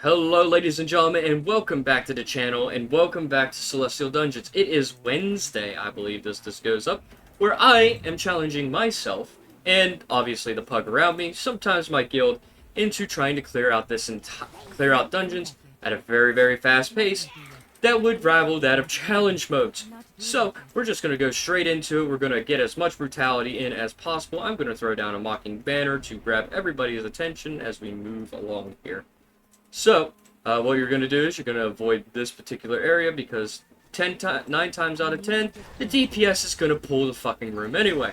Hello ladies and gentlemen, and welcome back to the channel, and welcome back to Celestial Dungeons. It is Wednesday, I believe this goes up, where I am challenging myself, and obviously the pug around me, sometimes my guild, into trying to clear out dungeons at a very fast pace that would rival that of challenge modes. So, we're just going to go straight into it. We're going to get as much brutality in as possible. I'm going to throw down a mocking banner to grab everybody's attention as we move along here. So, what you're going to do is you're going to avoid this particular area because 9 times out of 10, the DPS is going to pull the fucking room anyway.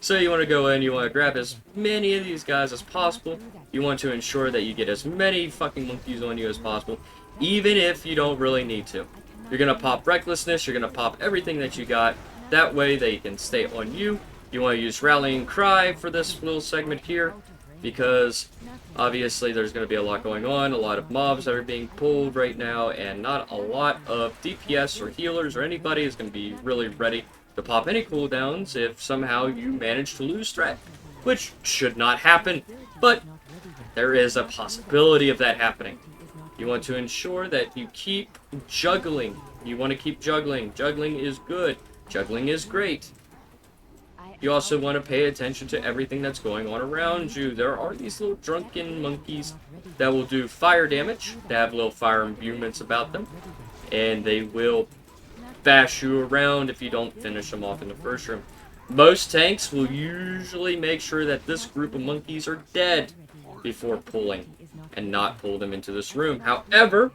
So you want to go in, you want to grab as many of these guys as possible. You want to ensure that you get as many fucking monkeys on you as possible, even if you don't really need to. You're going to pop Recklessness, you're going to pop everything that you got. That way they can stay on you. You want to use Rallying Cry for this little segment here, because obviously there's going to be a lot going on, a lot of mobs that are being pulled right now, and not a lot of DPS or healers or anybody is going to be really ready to pop any cooldowns if somehow you manage to lose threat, which should not happen, but there is a possibility of that happening. You want to ensure that you keep juggling. You want to keep juggling. Juggling is good. Juggling is great. You also want to pay attention to everything that's going on around you. There are these little drunken monkeys that will do fire damage. They have little fire imbuements about them, and they will bash you around if you don't finish them off in the first room. Most tanks will usually make sure that this group of monkeys are dead before pulling, and not pull them into this room. However,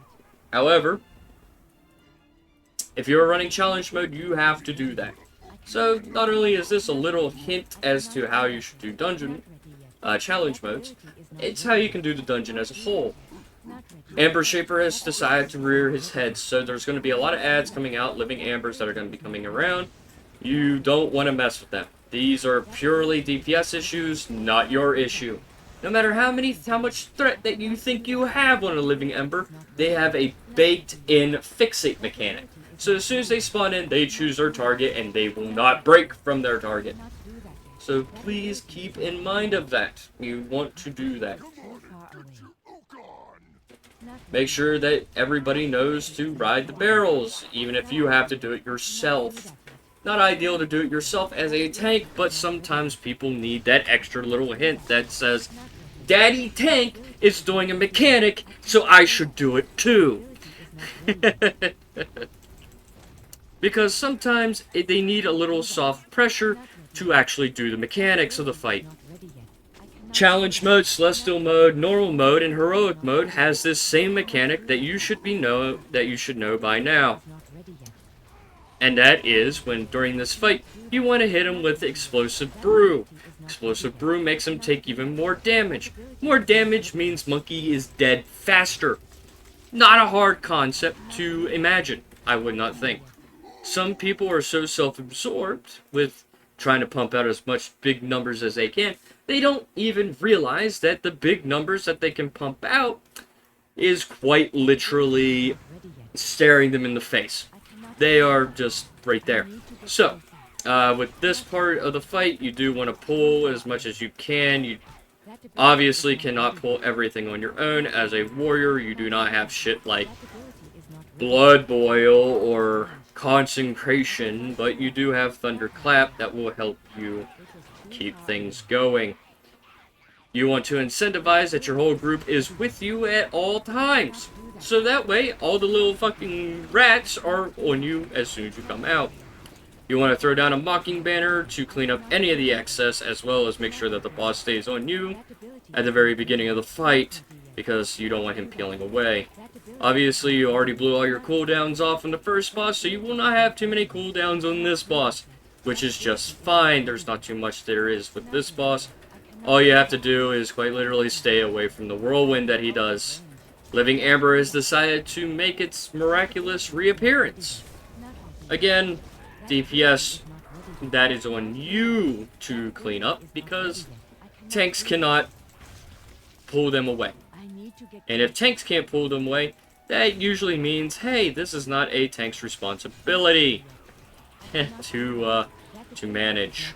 if you're running challenge mode, you have to do that. So, not only is this a little hint as to how you should do dungeon challenge modes, it's how you can do the dungeon as a whole. Amber Shaper has decided to rear his head, so there's going to be a lot of ads coming out, living ambers that are going to be coming around. You don't want to mess with them. These are purely DPS issues, not your issue. No matter how much threat that you think you have on a living ember, they have a baked-in fixate mechanic. So as soon as they spawn in, they choose their target, and they will not break from their target. So please keep in mind of that. You want to do that. Make sure that everybody knows to ride the barrels, even if you have to do it yourself. Not ideal to do it yourself as a tank, but sometimes people need that extra little hint that says, Daddy Tank is doing a mechanic, so I should do it too. Because sometimes they need a little soft pressure to actually do the mechanics of the fight. Challenge mode, Celestial mode, Normal mode, and Heroic mode has this same mechanic that you should know by now. And that is when during this fight you want to hit him with Explosive Brew. Explosive Brew makes him take even more damage. More damage means monkey is dead faster. Not a hard concept to imagine, I would not think. Some people are so self-absorbed with trying to pump out as much big numbers as they can, they don't even realize that the big numbers that they can pump out is quite literally staring them in the face. They are just right there. So, with this part of the fight, you do want to pull as much as you can. You obviously cannot pull everything on your own. As a warrior, you do not have shit like Blood Boil or Consecration, but you do have Thunderclap that will help you keep things going. You want to incentivize that your whole group is with you at all times. So that way, all the little fucking rats are on you as soon as you come out. You want to throw down a mocking banner to clean up any of the excess, as well as make sure that the boss stays on you at the very beginning of the fight, because you don't want him peeling away. Obviously, you already blew all your cooldowns off on the first boss, so you will not have too many cooldowns on this boss, which is just fine. There's not too much there is with this boss. All you have to do is quite literally stay away from the whirlwind that he does. Living Amber has decided to make its miraculous reappearance. Again, DPS, that is on you to clean up, because tanks cannot pull them away. And if tanks can't pull them away, that usually means, hey, this is not a tank's responsibility to manage.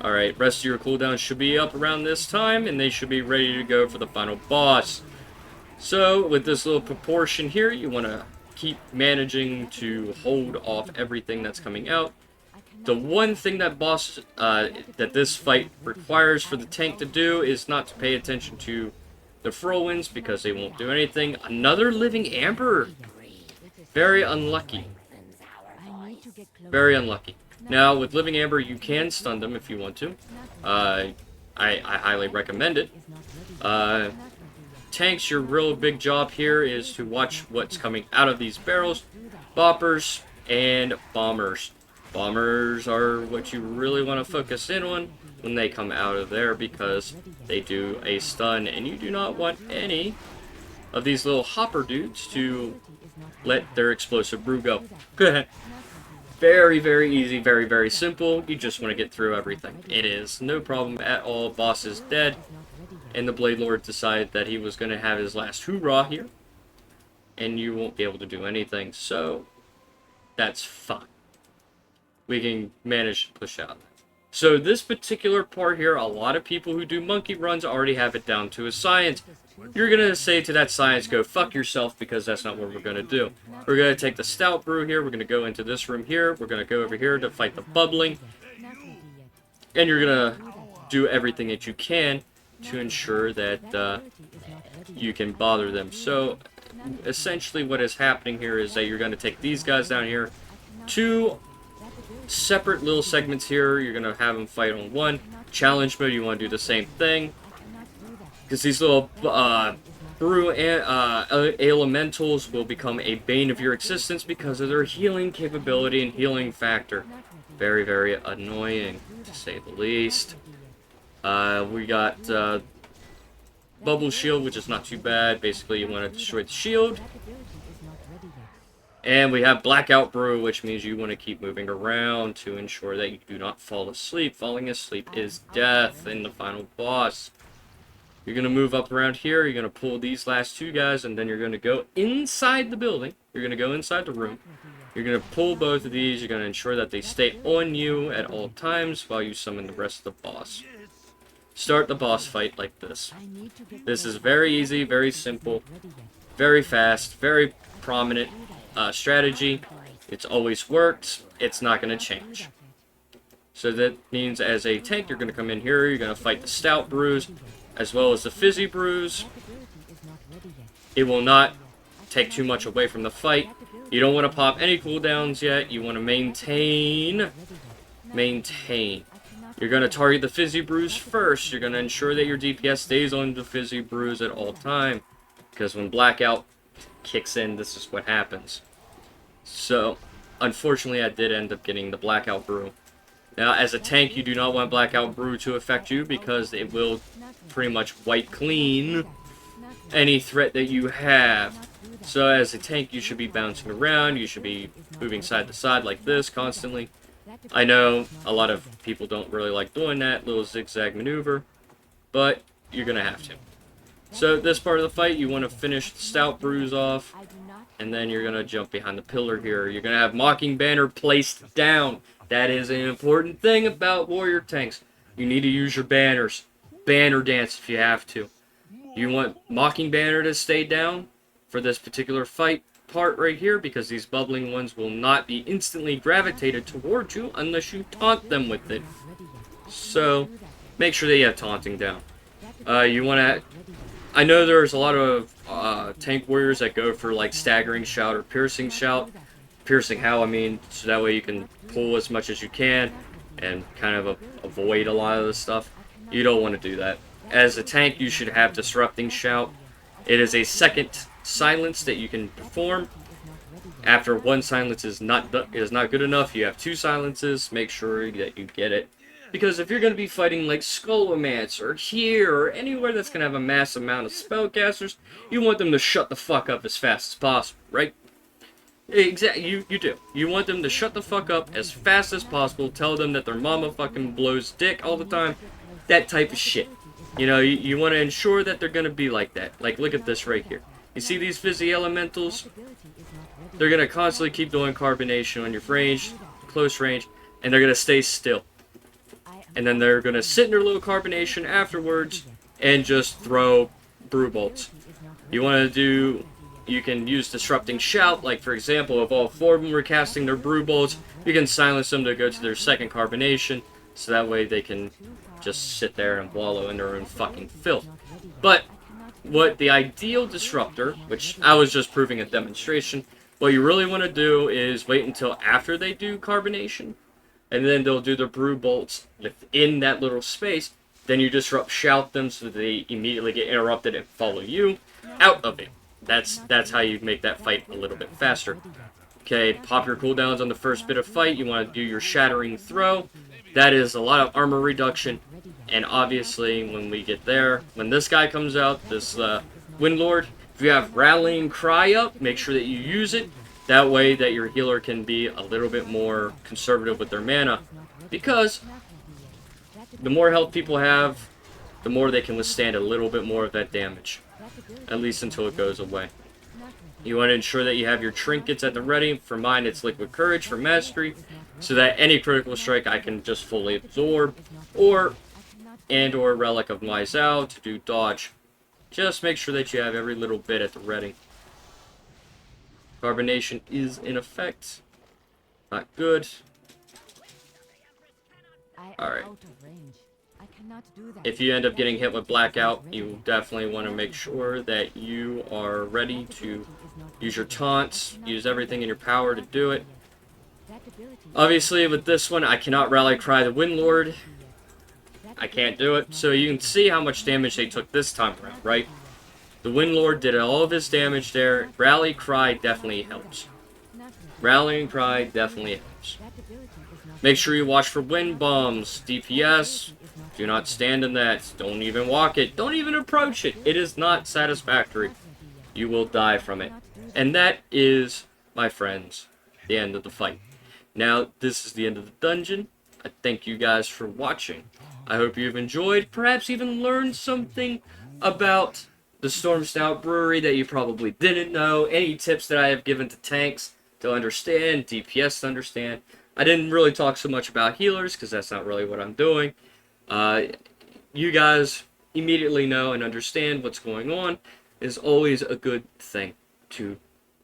Alright, rest of your cooldowns should be up around this time, and they should be ready to go for the final boss. So, with this little proportion here, you want to keep managing to hold off everything that's coming out. The one thing that that this fight requires for the tank to do is not to pay attention to the whirlwinds, because they won't do anything. Another living amber! Very unlucky. Very unlucky. Now, with living amber, you can stun them if you want to. I highly recommend it. Tanks, your real big job here is to watch what's coming out of these barrels. Boppers and bombers. Bombers are what you really want to focus in on when they come out of there, because they do a stun, and you do not want any of these little hopper dudes to let their explosive brew go. Very, very easy, very, very simple. You just want to get through everything. It is no problem at all. Boss is dead, and the Blade Lord decided that he was going to have his last hoorah here, and you won't be able to do anything, so that's fine. We can manage to push out. So this particular part here, a lot of people who do monkey runs already have it down to a science. You're going to say to that science, go fuck yourself, because that's not what we're going to do. We're going to take the stout brew here, we're going to go into this room here, we're going to go over here to fight the bubbling, and you're going to do everything that you can to ensure that you can bother them. So essentially what is happening here is that you're going to take these guys down here, two separate little segments here. You're going to have them fight on one. Challenge mode, you want to do the same thing, because these little brew elementals will become a bane of your existence because of their healing capability and healing factor. Very, very annoying, to say the least. We got Bubble Shield, which is not too bad. Basically, you want to destroy the shield. And we have Blackout Brew, which means you want to keep moving around to ensure that you do not fall asleep. Falling asleep is death in the final boss. You're going to move up around here. You're going to pull these last two guys, and then you're going to go inside the building. You're going to go inside the room. You're going to pull both of these. You're going to ensure that they stay on you at all times while you summon the rest of the boss. Start the boss fight like this. This is very easy, very simple, very fast, very prominent strategy. It's always worked. It's not going to change. So that means as a tank, you're going to come in here. You're going to fight the stout brews as well as the fizzy brews. It will not take too much away from the fight. You don't want to pop any cooldowns yet. You want to maintain. You're going to target the fizzy brews first. You're going to ensure that your DPS stays on the fizzy brews at all time, because when blackout kicks in, this is what happens. So, unfortunately, I did end up getting the blackout brew. Now, as a tank, you do not want blackout brew to affect you, because it will pretty much wipe clean any threat that you have. So, as a tank, you should be bouncing around. You should be moving side to side like this constantly. I know a lot of people don't really like doing that little zigzag maneuver, but you're going to have to. So this part of the fight, you want to finish the stout brews off, and then you're going to jump behind the pillar here. You're going to have Mocking Banner placed down. That is an important thing about warrior tanks. You need to use your banners. Banner dance if you have to. You want Mocking Banner to stay down for this particular fight part right here, because these bubbling ones will not be instantly gravitated towards you unless you taunt them with it. So make sure that you have taunting down. You want to... I know there's a lot of tank warriors that go for like staggering shout or piercing shout. Piercing how, I mean, so that way you can pull as much as you can and kind of avoid a lot of the stuff. You don't want to do that. As a tank, you should have disrupting shout. It is a second silence that you can perform. After one silence is not good enough, you have two silences. Make sure that you get it. Because if you're going to be fighting like Skullomance or here or anywhere that's going to have a mass amount of spellcasters, you want them to shut the fuck up as fast as possible, right? Exactly, you do. You want them to shut the fuck up as fast as possible, tell them that their mama fucking blows dick all the time, that type of shit. You know, you want to ensure that they're going to be like that. Like, look at this right here. You see these fizzy elementals? They're going to constantly keep doing carbonation on your range, close range, and they're going to stay still. and then they're going to sit in their little carbonation afterwards and just throw brew bolts. You want to do, you can use Disrupting Shout, like for example, if all 4 of them were casting their brew bolts, you can silence them to go to their second carbonation, so that way they can just sit there and wallow in their own fucking filth. But what the ideal disruptor, which I was just proving a demonstration, what you really want to do is wait until after they do carbonation, and then they'll do their brew bolts within that little space. Then you Disrupt Shout them so that they immediately get interrupted and follow you out of it. That's how you make that fight a little bit faster. Okay, pop your cooldowns on the first bit of fight. You want to do your Shattering Throw. That is a lot of armor reduction. And obviously, when we get there, when this guy comes out, this Windlord, if you have Rallying Cry up, make sure that you use it. That way that your healer can be a little bit more conservative with their mana. Because the more health people have, the more they can withstand a little bit more of that damage. At least until it goes away. You want to ensure that you have your trinkets at the ready. For mine, it's Liquid Courage for Mastery, so that any critical strike I can just fully absorb, or Relic of Mizal to do dodge. Just make sure that you have every little bit at the ready. Carbonation is in effect. Not good. Alright. If you end up getting hit with Blackout, you definitely want to make sure that you are ready to use your taunts, use everything in your power to do it. Obviously, with this one, I cannot Rally Cry the Windlord. I can't do it. So you can see how much damage they took this time around, right? The Windlord did all of his damage there. Rally Cry definitely helps. Rallying Cry definitely helps. Make sure you watch for wind bombs. DPS, do not stand in that. Don't even walk it. Don't even approach it. It is not satisfactory. You will die from it. And that is, my friends, the end of the fight. Now, this is the end of the dungeon. I thank you guys for watching. I hope you've enjoyed, perhaps even learned something about the Stormstout Brewery that you probably didn't know. Any tips that I have given to tanks to understand, DPS to understand. I didn't really talk so much about healers, because that's not really what I'm doing. You guys immediately know and understand what's going on is always a good thing to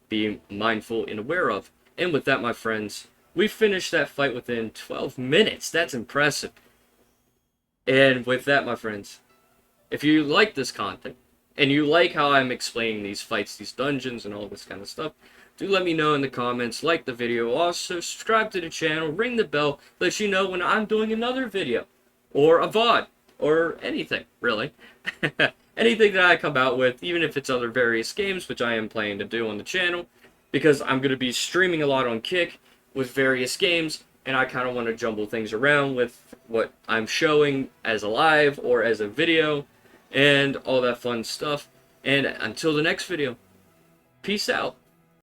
be mindful and aware of. And with that, my friends, we finished that fight within 12 minutes. That's impressive. And with that, my friends, if you like this content, and you like how I'm explaining these fights, these dungeons, and all this kind of stuff, do let me know in the comments, like the video, also subscribe to the channel, ring the bell, let you know when I'm doing another video, or a VOD, or anything, really. Anything that I come out with, even if it's other various games, which I am planning to do on the channel, because I'm going to be streaming a lot on Kick with various games, and I kind of want to jumble things around with what I'm showing as a live or as a video, and all that fun stuff. And until the next video, peace out.